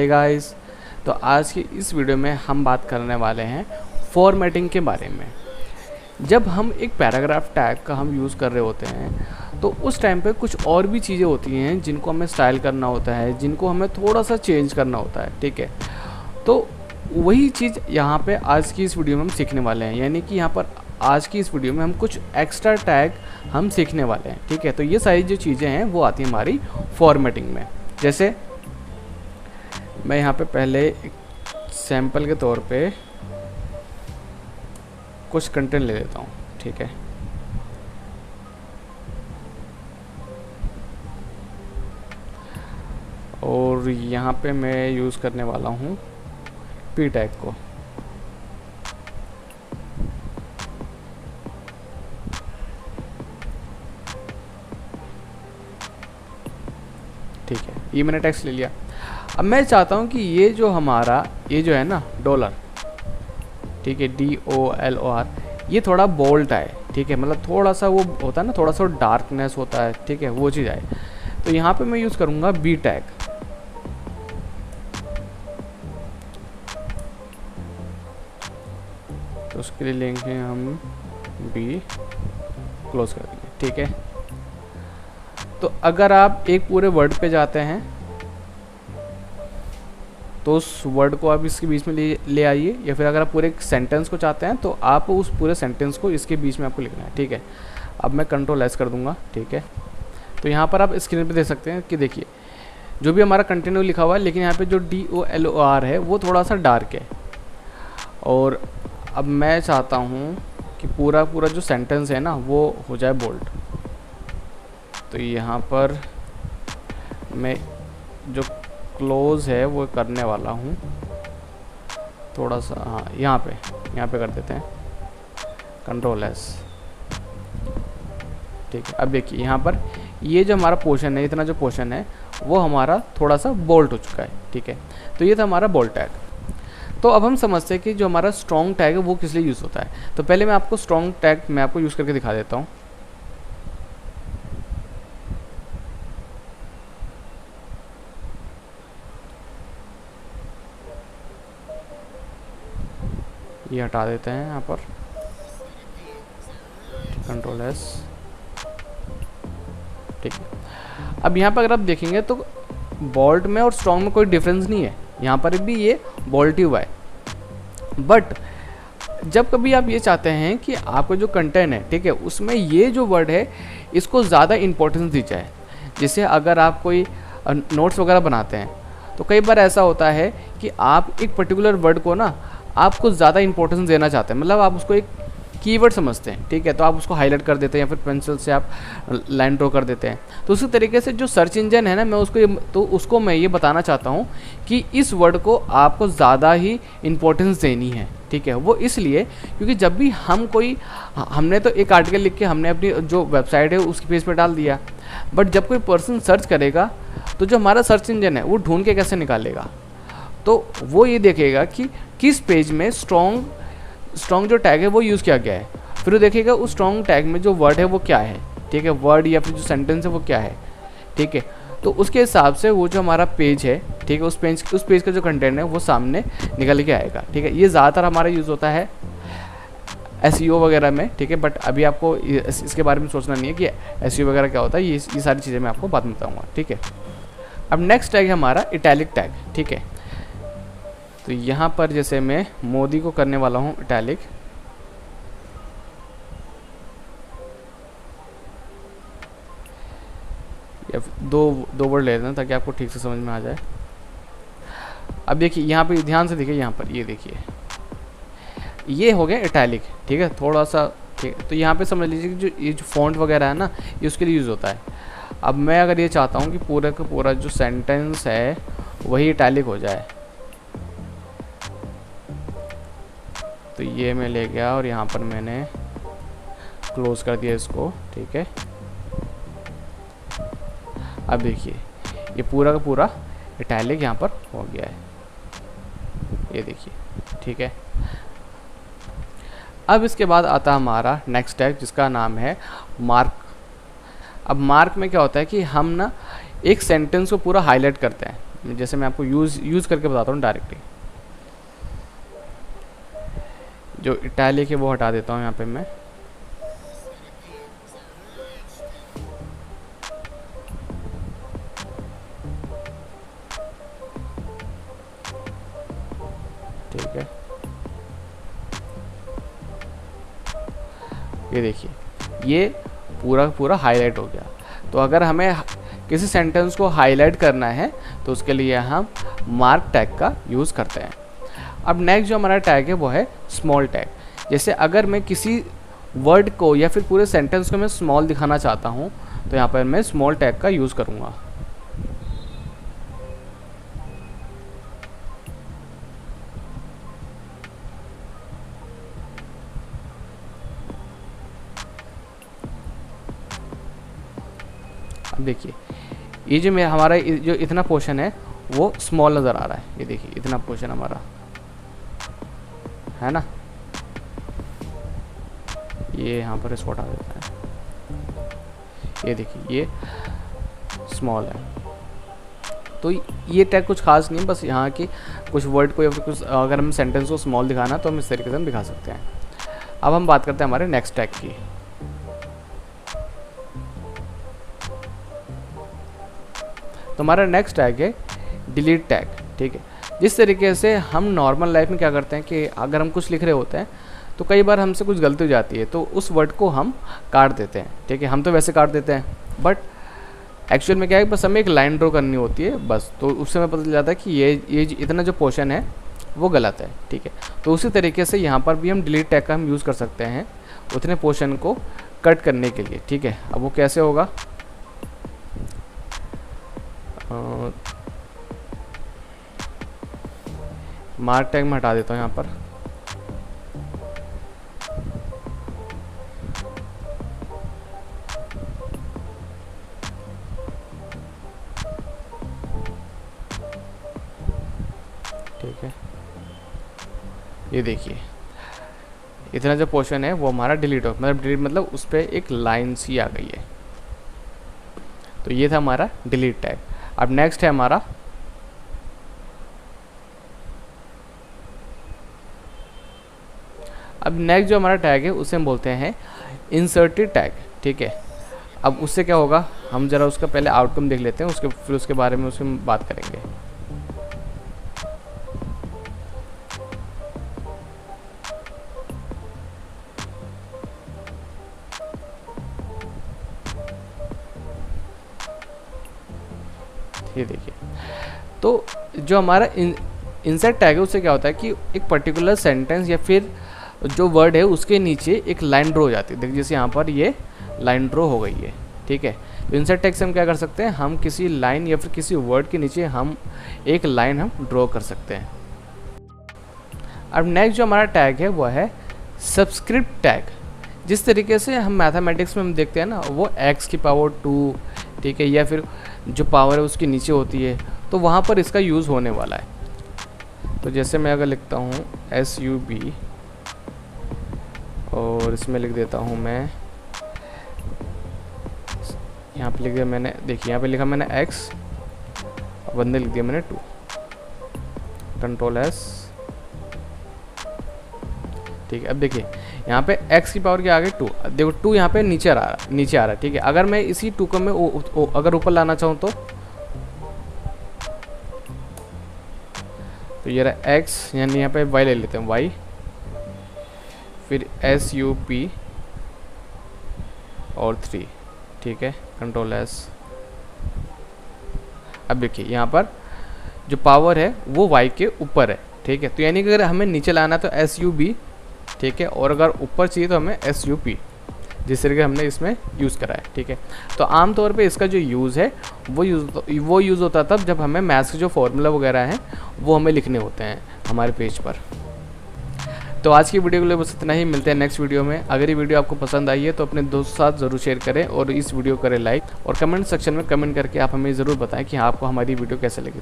Hey guys, तो आज की इस वीडियो में हम बात करने वाले हैं फॉर्मेटिंग के बारे में। जब हम एक पैराग्राफ टैग का हम यूज़ कर रहे होते हैं तो उस टाइम पे कुछ और भी चीज़ें होती हैं जिनको हमें स्टाइल करना होता है, जिनको हमें थोड़ा सा चेंज करना होता है, ठीक है। तो वही चीज़ यहाँ पे आज की इस वीडियो में हम सीखने वाले हैं, यानी कि यहाँ पर आज की इस वीडियो में हम कुछ एक्स्ट्रा टैग हम सीखने वाले हैं, ठीक है। तो ये सारी जो चीज़ें हैं वो आती हैं हमारी फॉर्मेटिंग में। जैसे मैं यहाँ पे पहले एक सैंपल के तौर पे कुछ कंटेंट ले लेता हूँ, ठीक है। और यहाँ पे मैं यूज़ करने वाला हूँ पी टैग को। ठीक है, ये मैंने टेक्स्ट ले लिया। अब मैं चाहता हूँ कि ये जो हमारा ये जो है ना डॉलर, ठीक है, DOLR, ये थोड़ा बोल्ड आए, ठीक है। मतलब थोड़ा सा वो होता है ना, थोड़ा सा डार्कनेस होता है, ठीक है, वो चीज़ आए। तो यहाँ पे मैं यूज़ करूँगा बी टैग। तो उसके लिए लेंगे हम बी, क्लोज कर देंगे, ठीक है। तो अगर आप एक पूरे वर्ड पे जाते हैं तो उस वर्ड को आप इसके बीच में ले आइए, या फिर अगर आप पूरे सेंटेंस को चाहते हैं तो आप उस पूरे सेंटेंस को इसके बीच में आपको लिखना है, ठीक है। अब मैं कंट्रोल एस कर दूंगा, ठीक है। तो यहाँ पर आप स्क्रीन पे देख सकते हैं कि देखिए जो भी हमारा कंटेंट लिखा हुआ है, लेकिन यहाँ पे जो DOLR है वो थोड़ा सा डार्क है। और अब मैं चाहता हूँ कि पूरा जो सेंटेंस है ना वो हो जाए बोल्ड। तो यहाँ पर मैं जो क्लोज है वो करने वाला हूँ थोड़ा सा, हाँ यहाँ पे कर देते हैं कंट्रोल एस, ठीक है। अब देखिए यहाँ पर ये जो हमारा पोर्शन है, इतना जो पोर्शन है वो हमारा थोड़ा सा बोल्ड हो चुका है, ठीक है। तो ये था हमारा बोल्ड टैग। तो अब हम समझते हैं कि जो हमारा स्ट्रॉन्ग टैग है वो किस लिए यूज़ होता है। तो पहले मैं आपको स्ट्रॉन्ग टैग मैं आपको यूज़ करके दिखा देता हूँ। ये हटा देते हैं यहाँ पर, कंट्रोल एस, ठीक है। अब यहाँ पर अगर आप देखेंगे तो बोल्ड में और स्ट्रॉन्ग में कोई डिफरेंस नहीं है, यहाँ पर भी ये बोल्ड ही हुआ है। बट जब कभी आप ये चाहते हैं कि आपका जो कंटेंट है, ठीक है, उसमें ये जो वर्ड है इसको ज़्यादा इंपॉर्टेंस दी जाए। जैसे अगर आप कोई नोट्स वगैरह बनाते हैं तो कई बार ऐसा होता है कि आप एक पर्टिकुलर वर्ड को ना आपको ज़्यादा इंपॉर्टेंस देना चाहते हैं, मतलब आप उसको एक कीवर्ड समझते हैं, ठीक है। तो आप उसको हाईलाइट कर देते हैं या फिर पेंसिल से आप लाइन ड्रॉ कर देते हैं। तो उसी तरीके से जो सर्च इंजन है ना, मैं उसको मैं ये बताना चाहता हूँ कि इस वर्ड को आपको ज़्यादा ही इंपॉर्टेंस देनी है, ठीक है। वो इसलिए क्योंकि जब भी हमने तो एक आर्टिकल लिख के हमने अपनी जो वेबसाइट है उसके पेज पर डाल दिया, बट जब कोई पर्सन सर्च करेगा तो जो हमारा सर्च इंजन है वो ढूंढ के कैसे निकालेगा। तो वो ये देखेगा कि किस पेज में स्ट्रॉन्ग जो टैग है वो यूज़ किया गया है, फिर वो देखेगा उस स्ट्रॉन्ग टैग में जो वर्ड है वो क्या है, ठीक है, वर्ड या फिर जो सेंटेंस है वो क्या है, ठीक है। तो उसके हिसाब से वो जो हमारा पेज है, ठीक है, उस पेज का जो कंटेंट है वो सामने निकल के आएगा, ठीक है। ये ज़्यादातर हमारा यूज़ होता है SEO वगैरह में, ठीक है। बट अभी आपको इसके बारे में सोचना नहीं है कि SEO वगैरह क्या होता है, ये सारी चीज़ें मैं आपको बाद में बताऊँगा, ठीक है। अब नेक्स्ट टैग है हमारा इटैलिक टैग, ठीक है। तो यहाँ पर जैसे मैं मोदी को करने वाला हूँ इटैलिक, या दो वर्ड ले लेना ताकि आपको ठीक से समझ में आ जाए। अब देखिए यहाँ पे ध्यान से देखिए, यहाँ पर ये देखिए ये हो गया इटैलिक, ठीक है, थोड़ा सा, ठीक है। तो यहाँ पे समझ लीजिए कि ये जो फॉन्ट वगैरह है ना ये उसके लिए यूज़ होता है। अब मैं अगर ये चाहता हूँ कि पूरा का पूरा जो सेंटेंस है वही इटैलिक हो जाए, तो ये मैं ले गया और यहाँ पर मैंने क्लोज कर दिया इसको, ठीक है। अब देखिए ये पूरा का पूरा इटैलिक यहाँ पर हो गया है, ये देखिए, ठीक है। अब इसके बाद आता है हमारा नेक्स्ट टैग जिसका नाम है मार्क। अब मार्क में क्या होता है कि हम ना एक सेंटेंस को पूरा हाईलाइट करते हैं, जैसे मैं आपको यूज़ करके बताता हूँ डायरेक्टली। जो इटैलिक है वो हटा देता हूँ यहाँ पे मैं। ठीक है, ये देखिए ये पूरा हाईलाइट हो गया। तो अगर हमें किसी सेंटेंस को हाईलाइट करना है तो उसके लिए हम मार्क टैग का यूज़ करते हैं। अब नेक्स्ट जो हमारा टैग है वो है स्मॉल टैग। जैसे अगर मैं किसी वर्ड को या फिर पूरे सेंटेंस को मैं स्मॉल दिखाना चाहता हूँ तो यहाँ पर मैं स्मॉल टैग का यूज़ करूँगा। अब देखिए ये जो हमारा जो इतना पोर्शन है वो स्मॉल नज़र आ रहा है। ये देखिए इतना पोर्शन हमारा है ना, ये यहाँ पर इसको हटा देता है। ये देखिए ये स्मॉल है। तो ये टैग कुछ खास नहीं, बस यहाँ की कुछ वर्ड को या फिर कुछ अगर हम सेंटेंस को स्मॉल दिखाना तो हम इस तरीके से हम दिखा सकते हैं। अब हम बात करते हैं हमारे नेक्स्ट टैग की। तो हमारा नेक्स्ट टैग है डिलीट टैग। ठीक है, जिस तरीके से हम नॉर्मल लाइफ में क्या करते हैं कि अगर हम कुछ लिख रहे होते हैं तो कई बार हमसे कुछ गलती हो जाती है तो उस वर्ड को हम काट देते हैं। ठीक है, हम तो वैसे काट देते हैं बट एक्चुअल में क्या है, बस हमें एक लाइन ड्रॉ करनी होती है बस, तो उससे हमें पता चल जाता है कि ये इतना जो पोर्शन है वो गलत है। ठीक है, तो उसी तरीके से यहाँ पर भी हम डिलीट टैग का हम यूज़ कर सकते हैं उतने पोर्शन को कट करने के लिए। ठीक है, अब वो कैसे होगा, मार्क टैग में हटा देता हूँ यहाँ पर। ठीक है, ये देखिए इतना जो पोर्शन है वो हमारा डिलीट हो, मतलब डिलीट मतलब उस पर एक लाइन सी आ गई है। तो ये था हमारा डिलीट टैग। अब नेक्स्ट है हमारा जो हमारा टैग है उसे हम बोलते हैं इंसर्टेड टैग। ठीक है, अब उससे क्या होगा, हम ज़रा उसका पहले आउटकम देख लेते हैं, फिर उसके बारे में उसमें बात करेंगे। ये देखिए, तो जो हमारा इंसर्ट टैग है उससे क्या होता है कि एक पर्टिकुलर सेंटेंस या फिर जो वर्ड है उसके नीचे एक लाइन ड्रॉ हो जाती है। देखिए जैसे यहाँ पर ये लाइन ड्रॉ हो गई है। ठीक है, तो इंसर्ट टैग से हम क्या कर सकते हैं, हम किसी लाइन या फिर किसी वर्ड के नीचे हम एक लाइन हम ड्रॉ कर सकते हैं। अब नेक्स्ट जो हमारा टैग है वो है सबस्क्रिप्ट टैग। जिस तरीके से हम मैथमेटिक्स में हम देखते हैं ना, वो x की पावर 2, ठीक है, या फिर जो पावर है उसके नीचे होती है, तो वहाँ पर इसका यूज़ होने वाला है। तो जैसे मैं अगर लिखता हूँ SUB और इसमें लिख देता हूँ मैं, यहाँ पे लिख दिया मैंने, देखिए यहाँ पे लिखा मैंने x, बंदे लिख दिया मैंने 2, कंट्रोल S। ठीक है, अब देखिए यहाँ पे x की पावर के आगे 2, देखो 2 यहाँ पे नीचे आ रहा है। ठीक है, अगर मैं इसी 2 को मैं अगर ऊपर लाना चाहूँ तो ये रहा x, यानी यहाँ पे y ले लेते हैं, y, फिर SUP और 3। ठीक है, कंट्रोल S। अब देखिए यहाँ पर जो पावर है वो y के ऊपर है। ठीक है, तो यानी कि अगर हमें नीचे लाना तो SUB, ठीक है, और अगर ऊपर चाहिए तो हमें SUP, जिस तरीके हमने इसमें यूज़ करा है। ठीक है, तो आमतौर पे इसका जो यूज़ है वो यूज़ होता तब जब हमें मैथ्स के जो फॉर्मूला वगैरह हैं वो हमें लिखने होते हैं हमारे पेज पर। तो आज की वीडियो के लिए बस इतना ही, मिलते हैं नेक्स्ट वीडियो में। अगर ये वीडियो आपको पसंद आई है तो अपने दोस्तों के साथ ज़रूर शेयर करें और इस वीडियो को करें लाइक, और कमेंट सेक्शन में कमेंट करके आप हमें ज़रूर बताएं कि आपको हमारी वीडियो कैसे लगी।